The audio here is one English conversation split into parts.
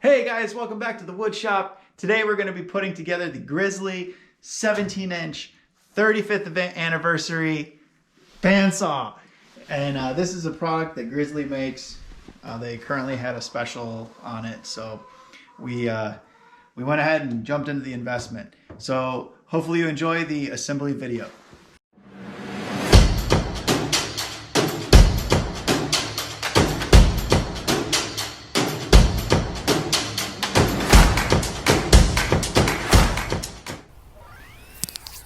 Hey guys, welcome back to the wood shop. Today we're going to be putting together the GRIZZLY 17-inch 35th anniversary bandsaw. And this is a product that GRIZZLY makes. They currently had a special on it, so we went ahead and jumped into the investment. So hopefully you enjoy the assembly video.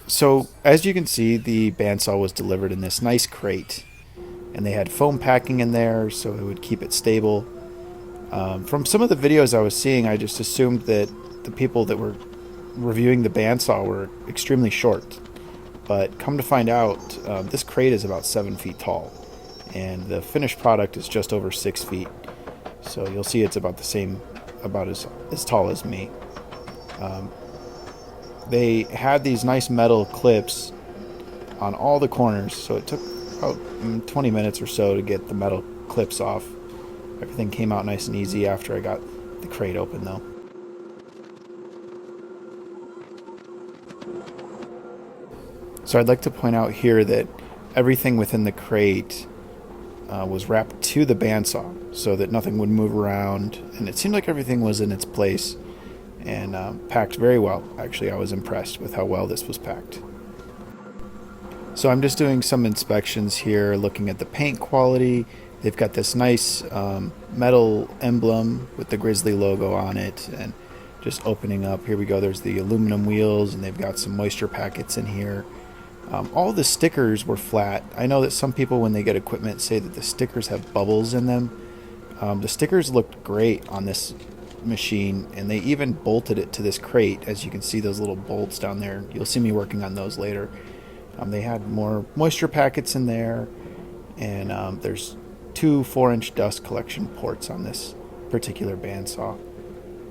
So as you can see, the bandsaw was delivered in this nice crate, and they had foam packing in there so it would keep it stable. From some of the videos I was seeing, I just assumed that the people that were reviewing the bandsaw were extremely short, but come to find out, this crate is about 7 feet tall, and the finished product is just over 6 feet. So you'll see it's about the same, about as tall as me. They had these nice metal clips on all the corners, so it took about 20 minutes or so to get the metal clips off. Everything came out nice and easy after I got the crate open though. So I'd like to point out here that everything within the crate was wrapped to the bandsaw so that nothing would move around, and it seemed like everything was in its place and packed very well. Actually, I was impressed with how well this was packed. So I'm just doing some inspections here, looking at the paint quality. They've got this nice metal emblem with the GRIZZLY logo on it, and just opening up, here we go, there's the aluminum wheels, and they've got some moisture packets in here. All the stickers were flat. I know that some people, when they get equipment, say that the stickers have bubbles in them. The stickers looked great on this machine, and they even bolted it to this crate. As you can see, those little bolts down there, you'll see me working on those later. They had more moisture packets in there, and there's 2 4-inch dust collection ports on this particular bandsaw.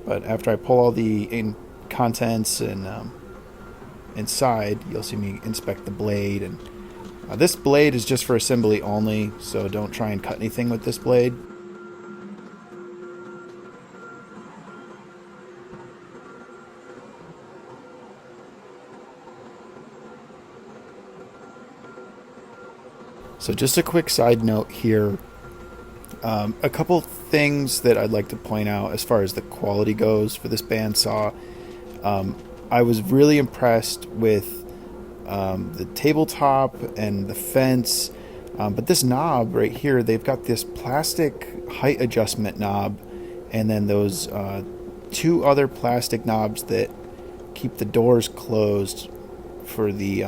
But after I pull all the contents and inside, you'll see me inspect the blade. And this blade is just for assembly only, so don't try and cut anything with this blade. So just a quick side note here, a couple things that I'd like to point out as far as the quality goes for this bandsaw. I was really impressed with the tabletop and the fence, but this knob right here, they've got this plastic height adjustment knob, and then those 2 other plastic knobs that keep the doors closed for the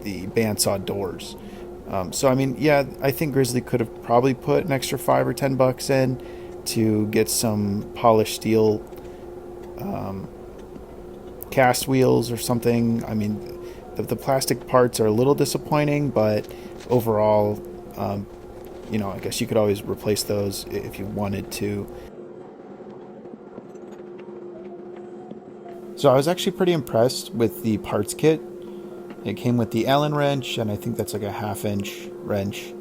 bandsaw doors. So I mean, yeah, I think GRIZZLY could have probably put an extra $5 or $10 in to get some polished steel cast wheels or something. I mean, the plastic parts are a little disappointing, but overall, you know, I guess you could always replace those if you wanted to. So I was actually pretty impressed with the parts kit. It came with the Allen wrench, and I think that's like a 1/2-inch wrench.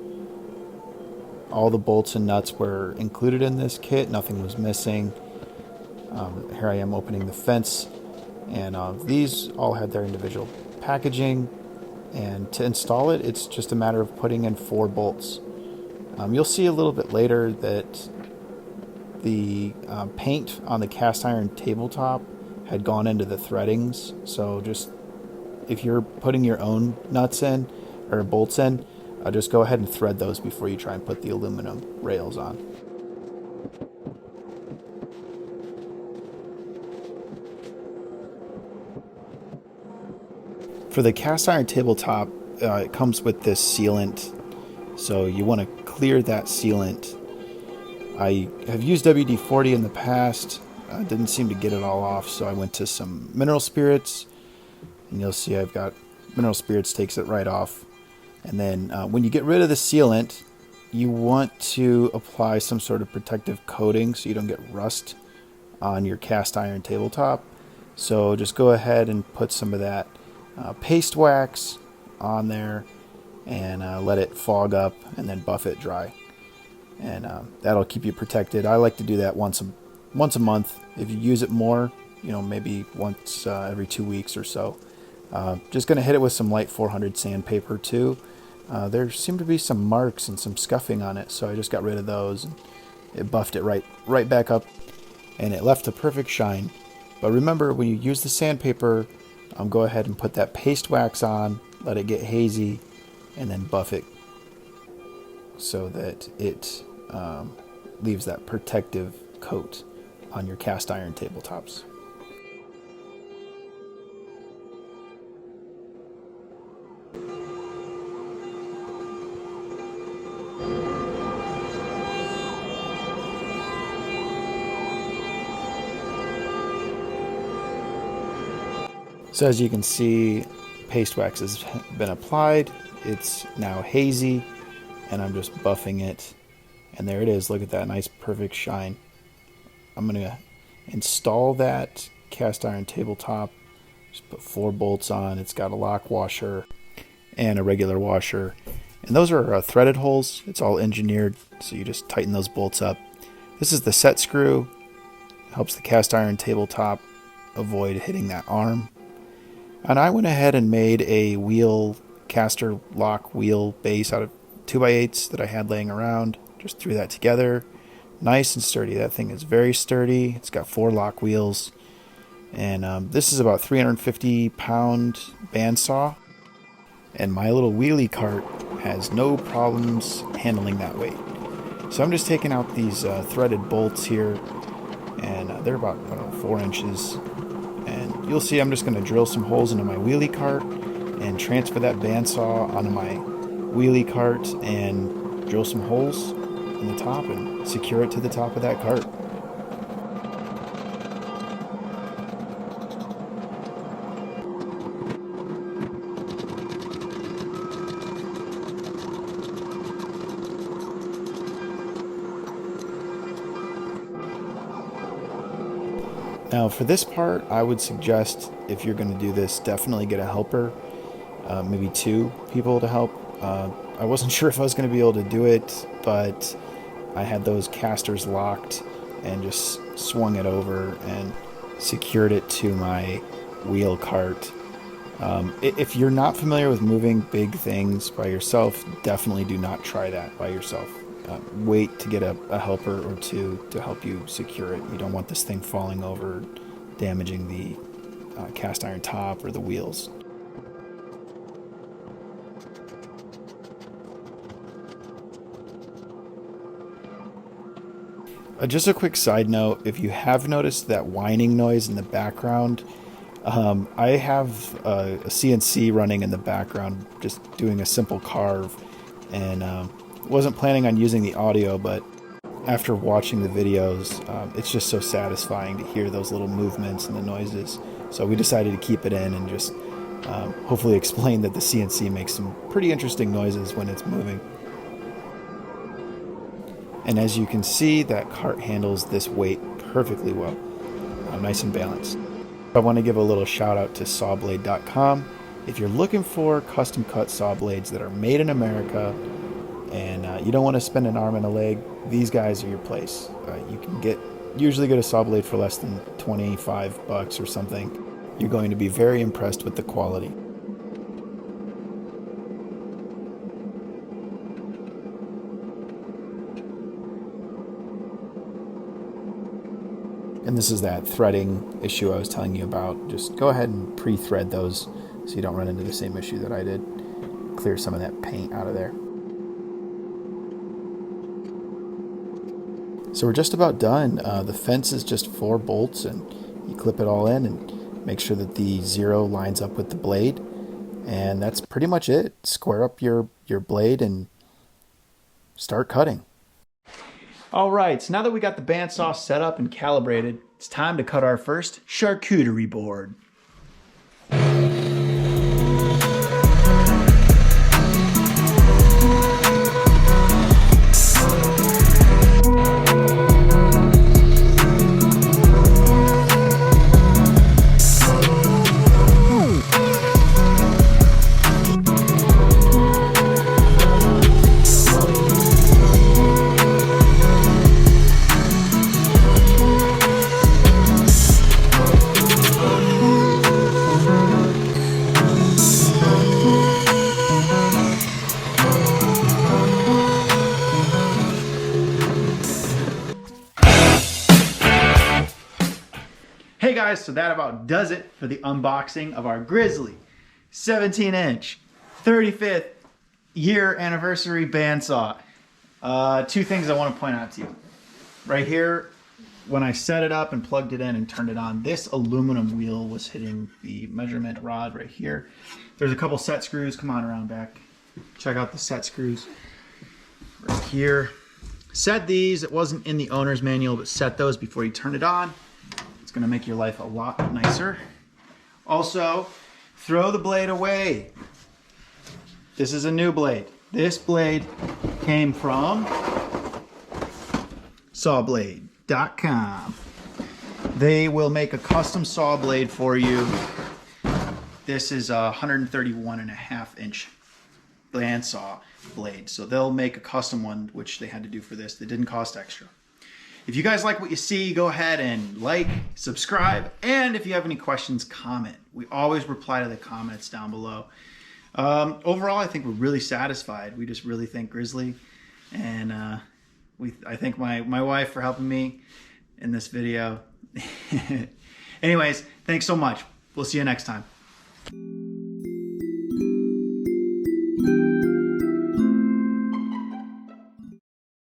All the bolts and nuts were included in this kit. Nothing was missing. Here I am opening the fence, and these all had their individual packaging. And to install it, it's just a matter of putting in 4 bolts. You'll see a little bit later that the paint on the cast iron tabletop had gone into the threadings, so just if you're putting your own nuts in or bolts in, just go ahead and thread those before you try and put the aluminum rails on. For the cast iron tabletop, it comes with this sealant, so you want to clear that sealant. I have used WD-40 in the past. I didn't seem to get it all off, so I went to some mineral spirits. And you'll see I've got mineral spirits, takes it right off. And then when you get rid of the sealant, you want to apply some sort of protective coating so you don't get rust on your cast iron tabletop. So just go ahead and put some of that paste wax on there and let it fog up, and then buff it dry. And that'll keep you protected. I like to do that once once a month. If you use it more, you know, maybe once every 2 weeks or so. Just going to hit it with some light 400 sandpaper too. There seemed to be some marks and some scuffing on it, so I just got rid of those. And it buffed it right back up, and it left a perfect shine. But remember, when you use the sandpaper, go ahead and put that paste wax on, let it get hazy, and then buff it so that it leaves that protective coat on your cast iron tabletops. So as you can see, paste wax has been applied. It's now hazy, and I'm just buffing it. And there it is. Look at that nice perfect shine. I'm going to install that cast iron tabletop. Just put 4 bolts on. It's got a lock washer and a regular washer. And those are threaded holes. It's all engineered, so you just tighten those bolts up. This is the set screw. Helps the cast iron tabletop avoid hitting that arm. And I went ahead and made a wheel caster lock wheel base out of 2x8s that I had laying around. Just threw that together. Nice and sturdy. That thing is very sturdy. It's got 4 lock wheels. And this is about 350-pound bandsaw. And my little wheelie cart has no problems handling that weight. So I'm just taking out these threaded bolts here. And they're about, I don't know, 4 inches. And you'll see I'm just going to drill some holes into my wheelie cart and transfer that bandsaw onto my wheelie cart and drill some holes in the top and secure it to the top of that cart. Now for this part, I would suggest, if you're going to do this, definitely get a helper, maybe 2 people to help. I wasn't sure if I was going to be able to do it, but I had those casters locked and just swung it over and secured it to my wheel cart. If you're not familiar with moving big things by yourself, definitely do not try that by yourself. Wait to get a helper or 2 to help you secure it. You don't want this thing falling over, damaging the cast iron top or the wheels. Just a quick side note, if you have noticed that whining noise in the background, I have a CNC running in the background, just doing a simple carve, and wasn't planning on using the audio, but after watching the videos, it's just so satisfying to hear those little movements and the noises. So we decided to keep it in and just hopefully explain that the CNC makes some pretty interesting noises when it's moving. And as you can see, that cart handles this weight perfectly well, nice and balanced. I want to give a little shout out to SAWBLADE.com. If you're looking for custom cut saw blades that are made in America and you don't want to spend an arm and a leg, these guys are your place. You can usually get a saw blade for less than $25 or something. You're going to be very impressed with the quality. And this is that threading issue I was telling you about. Just go ahead and pre-thread those so you don't run into the same issue that I did. Clear some of that paint out of there. So we're just about done. The fence is just 4 bolts, and you clip it all in and make sure that the 0 lines up with the blade. And that's pretty much it. Square up your blade and start cutting. Alright, so now that we got the bandsaw set up and calibrated, it's time to cut our first charcuterie board. Hey guys, so that about does it for the unboxing of our Grizzly 17-inch 35th year anniversary bandsaw. Two things I want to point out to you. Right here, when I set it up and plugged it in and turned it on, this aluminum wheel was hitting the measurement rod right here. There's a couple set screws. Come on around back. Check out the set screws right here. Set these. It wasn't in the owner's manual, but set those before you turn it on. It's going to make your life a lot nicer. Also, throw the blade away. This is a new blade. This blade came from SAWBLADE.com. They will make a custom saw blade for you. This is a 131.5-inch bandsaw blade. So they'll make a custom one, which they had to do for this. That didn't cost extra. If you guys like what you see, go ahead and like, subscribe, and if you have any questions, comment. We always reply to the comments down below. Overall, I think we're really satisfied. We just really thank Grizzly, and I thank my wife for helping me in this video. Anyways, thanks so much. We'll see you next time.